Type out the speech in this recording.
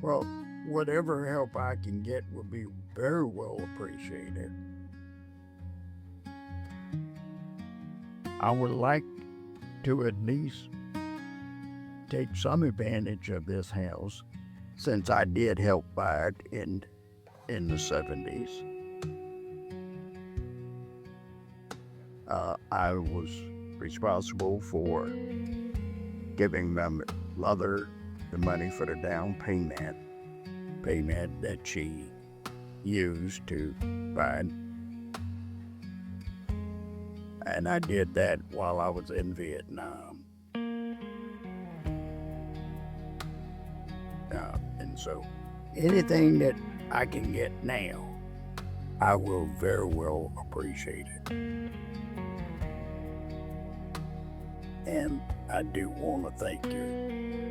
Well, whatever help I can get will be very well appreciated. I would like to at least take some advantage of this house since I did help buy it in the 70s. I was responsible for giving my mother the money for the down payment that she used to buy it. And I did that while I was in Vietnam. And so anything that I can get now, I will very well appreciate it. And I do want to thank you